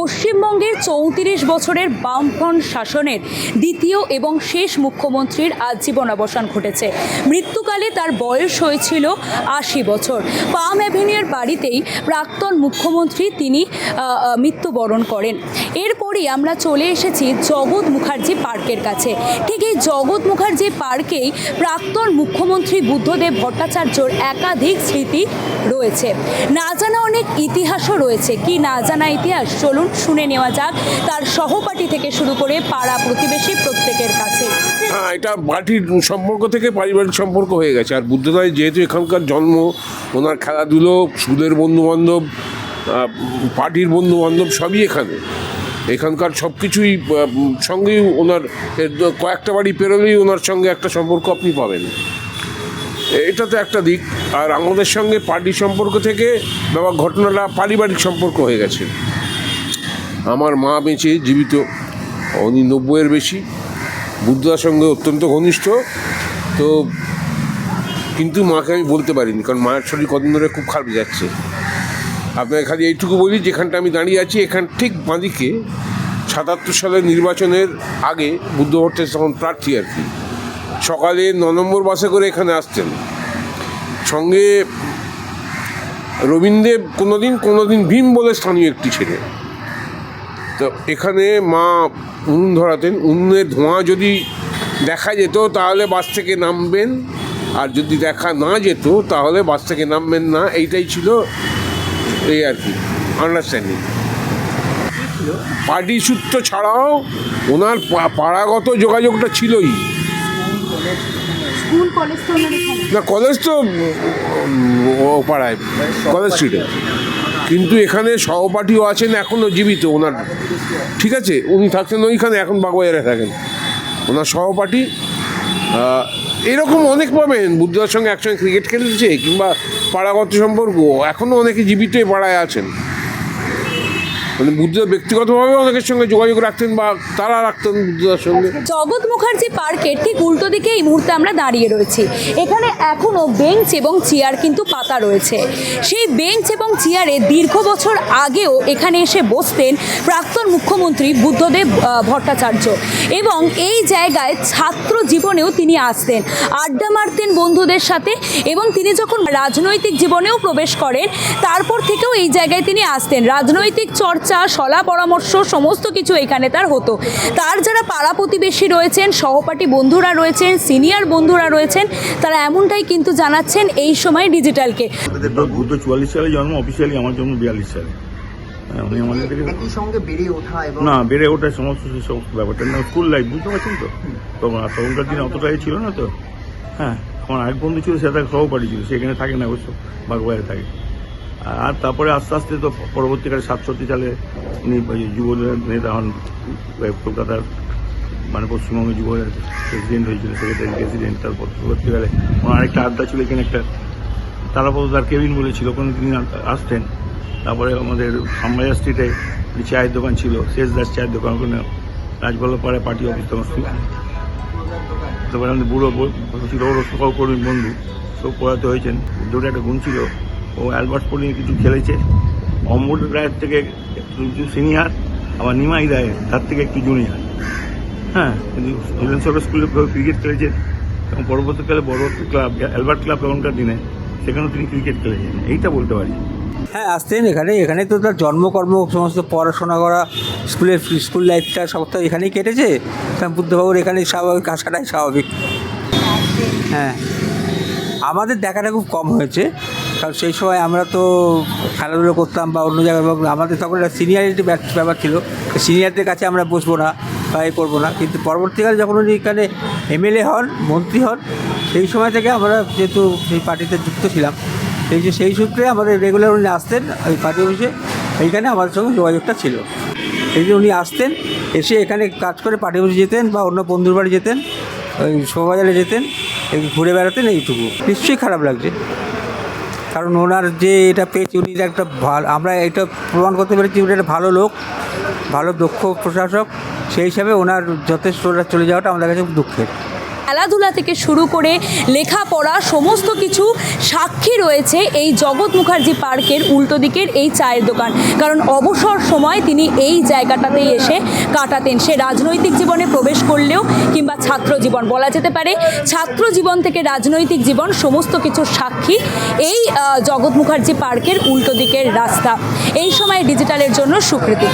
পশ্চিমবঙ্গের ৩৪ বছরের বামফ্রন্ট শাসনের দ্বিতীয় এবং শেষ মুখ্যমন্ত্রীর আজ জীবনাবসান ঘটেছে। মৃত্যুকালে তার বয়স হয়েছিল ৮০ বছর। পাম অ্যাভিনিউর বাড়িতেই প্রাক্তন মুখ্যমন্ত্রী তিনি মৃত্যুবরণ করেন। এরপরই আমরা চলে এসেছি জগৎ মুখার্জি পার্কের কাছে। ঠিক এই জগৎ মুখার্জি পার্কেই প্রাক্তন মুখ্যমন্ত্রী বুদ্ধদেব ভট্টাচার্যর একাধিক স্মৃতি রয়েছে। না জানা অনেক ইতিহাসও রয়েছে। কি না জানা ইতিহাস, চলুন শুনে নেওয়া যাক তার সহপাঠী থেকে শুরু করে পাড়া প্রতিবেশী প্রত্যেকের কাছে। এটা পার্টির সম্পর্ক থেকে পারিবারিক সম্পর্ক হয়ে গেছে। আর বুদ্ধদায় যেহেতু এখানকার জন্ম, ওনার খেলাধুলো, স্কুলের বন্ধুবান্ধব, পার্টির বন্ধুবান্ধব সবই এখানকার সব কিছুই সঙ্গেই ওনার কয়েকটা বাড়ি পেরোলেই ওনার সঙ্গে একটা সম্পর্ক আপনি পাবেন। এটা তো একটা দিক। আর আমাদের সঙ্গে পার্টির সম্পর্ক থেকে বাবা ঘটনাটা পারিবারিক সম্পর্ক হয়ে গেছে। আমার মা বেঁচে জীবিত, উনি ৯০-এর বেশি, বুদ্ধদার সঙ্গে অত্যন্ত ঘনিষ্ঠ। তো কিন্তু মাকে আমি বলতে পারিনি, কারণ মায়ের শরীর কদিন ধরে খুব খারাপ যাচ্ছে। আপনাকে খালি এইটুকু বলি, যেখানটা আমি দাঁড়িয়ে আছি এখান ঠিক বাঁদিকে ৭৭ সালের নির্বাচনের আগে বুদ্ধ ভট্টাচার্য তখন প্রার্থী আর কি, সকালে ৯ নম্বর বাসে করে এখানে আসতেন। সঙ্গে রবীন্দ্রদেব কোনোদিন ভীম বলে স্থানীয় একটি ছেলে। তো এখানে মা উনুন ধরাতেন। উনুনের ধোঁয়া যদি দেখা যেত তাহলে বাস থেকে নামবেন, আর যদি দেখা না যেত তাহলে বাস থেকে নামবেন না। এইটাই ছিল এই আর কি আন্ডারস্ট্যান্ডিং। পার্টি সূত্র ছাড়াও ওনার পাড়াগত যোগাযোগটা ছিলই। না, কলেজ তো ও পাড়ায়, কলেজ স্ট্রিটে, কিন্তু এখানে সহপাঠীও আছেন এখনও জীবিত ওনার। ঠিক আছে, উনি থাকতেন ওইখানে, এখন বাগবাজারে থাকেন। ওনার সহপাঠী এরকম অনেক পাবেন। বুদ্ধদার সঙ্গে একসঙ্গে ক্রিকেট খেলেছে, কিংবা পাড়াগত সম্পর্ক এখনও অনেকে জীবিত পাড়ায় আছেন। মানে বুদ্ধদেব ব্যক্তিগতভাবে অনেকের সঙ্গে যোগাযোগ রাখতেন বা তারা রাখতেন বুদ্ধদার সঙ্গে। জগৎ মুখার্জি পার্কের ঠিক উল্টো দিকে এই মুহূর্তে আমরা দাঁড়িয়ে রয়েছি। এখানে এখনও বেঞ্চ এবং চেয়ার কিন্তু পাতা রয়েছে। সেই বেঞ্চ এবং চেয়ারে দীর্ঘ বছর আগেও এখানে এসে বসতেন প্রাক্তন মুখ্যমন্ত্রী বুদ্ধদেব ভট্টাচার্য, এবং এই জায়গায় ছাত্র জীবনেও তিনি আসতেন, আড্ডা মারতেন বন্ধুদের সাথে, এবং তিনি যখন রাজনৈতিক জীবনেও প্রবেশ করেন তারপর থেকেও এই জায়গায় তিনি আসতেন। রাজনৈতিক চর্চা, সলা পরামর্শ সমস্ত কিছু এখানে তার হতো। তার যারা পাড়া প্রতিবেশী রয়েছেন, সহপাঠী বন্ধুরা রয়েছেন, সিনিয়র বন্ধুরা রয়েছেন, তারা এমনটাই কিন্তু জানাচ্ছেন এই সময় ডিজিটালকে। বুদ্ধ ৪৪ সালে জন্ম, অফিসিয়ালি আমার জন্ম ৪২ সালে। উনি আমাদের থেকে সঙ্গে বেড়ে ওঠা এবং না বেড়ে ওঠা সমস্ত ব্যাপারটা না, স্কুল লাইফ বুঝতে পারছেন তো। তখনকার দিনে অতটাই ছিল না তো। হ্যাঁ, আমার আরেক বন্ধু ছিল, সেটা সহপাঠী ছিল, সেখানে থাকে না অবশ্য, বাগবাজারে থাকে। আর তারপরে আস্তে আস্তে তো পরবর্তীকালে ৬৭ সালে উনি যুব নেতা হন, কলকাতার মানে পশ্চিমবঙ্গের যুব প্রেসিডেন্ট হয়েছিল, সেক্রেটারি প্রেসিডেন্ট। তারপর পরবর্তীকালে ওনার আরেকটা আড্ডা ছিল এখানে, একটা তারাপদার কেবিন বলেছিল, ওখানে তিনি আসতেন। তারপরে আমাদের আমবাজার স্ট্রিটে চায়ের দোকান ছিল, শেষ দাস চায়ের দোকান, ওখানে রাজবল্লভপাড়ায় পার্টি অফিস তখন ছিল। তারপরে আমাদের বুড়ো ছিল, ওর সহকর্মী বন্ধু, সব পড়াতে হয়েছেন। দুটো একটা গুণ ছিল, ও অ্যালবার্ট স্পোর্টিংয়ে কিছু খেলেছে। অমর রায়ের থেকে একটু সিনিয়র, আবার নিমাই রায়ের তার থেকে একটু জুনিয়র। হ্যাঁ, কিন্তু সরকার স্কুলে ক্রিকেট খেলেছে, এবং পরবর্তীকালে বড় ক্লাব অ্যালবার্ট ক্লাব তখনকার দিনে, সেখানেও তিনি ক্রিকেট খেলেছেন, এইটা বলতে পারি। হ্যাঁ, আসতেন এখানে তো তার জন্মকর্ম, সমস্ত পড়াশোনা করা, স্কুল লাইফটা সব তো এখানেই কেটেছে। বুদ্ধবাবুর এখানে স্বাভাবিক আসাটাই স্বাভাবিক। হ্যাঁ, আমাদের দেখাটা খুব কম হয়েছে, কারণ সেই সময় আমরা তো খেলাধুলো করতাম বা অন্য জায়গায়, আমাদের তখন একটা সিনিয়রিটি ব্যাপার ছিল, সিনিয়রদের কাছে আমরা বসবো না বা এ করবো না। কিন্তু পরবর্তীকালে যখন উনি এখানে এমএলএ হন, মন্ত্রী হন, সেই সময় থেকে আমরা যেহেতু সেই পার্টিতে যুক্ত ছিলাম, সেই সূত্রে আমাদের রেগুলার উনি আসতেন ওই পার্টি অফিসে, এইখানে আমাদের সঙ্গে যোগাযোগটা ছিল। এই যে উনি আসতেন, এসে এখানে কাজ করে পার্টি অফিসে যেতেন বা অন্য বন্ধুর বাড়ি যেতেন, ওই শোভাবাজারে যেতেন, ঘুরে বেড়াতেন। এইটুকু নিশ্চয়ই খারাপ লাগছে, কারণ ওনার যে এটা পেয়েছি, উনি একটা ভালো, আমরা এটা প্রমাণ করতে পেরেছি উনি একটা ভালো লোক, ভালো দক্ষ প্রশাসক। সেই হিসাবে ওনার যথেষ্ট চলে যাওয়াটা আমাদের কাছে দুঃখের। খেলাধুলা থেকে শুরু করে লেখাপড়া সমস্ত কিছু সাক্ষী রয়েছে এই জগৎ মুখার্জি পার্কের উল্টো দিকের এই চায়ের দোকান। কারণ অবসর সময় তিনি এই জায়গাটাতেই এসে কাটাতেন। সে রাজনৈতিক জীবনে প্রবেশ করলেও কিংবা ছাত্র জীবন, বলা যেতে পারে ছাত্র জীবন থেকে রাজনৈতিক জীবন সমস্ত কিছুর সাক্ষী এই জগৎ মুখার্জি পার্কের উল্টো দিকের রাস্তা। এই সময় ডিজিটালের জন্য সুকৃতি।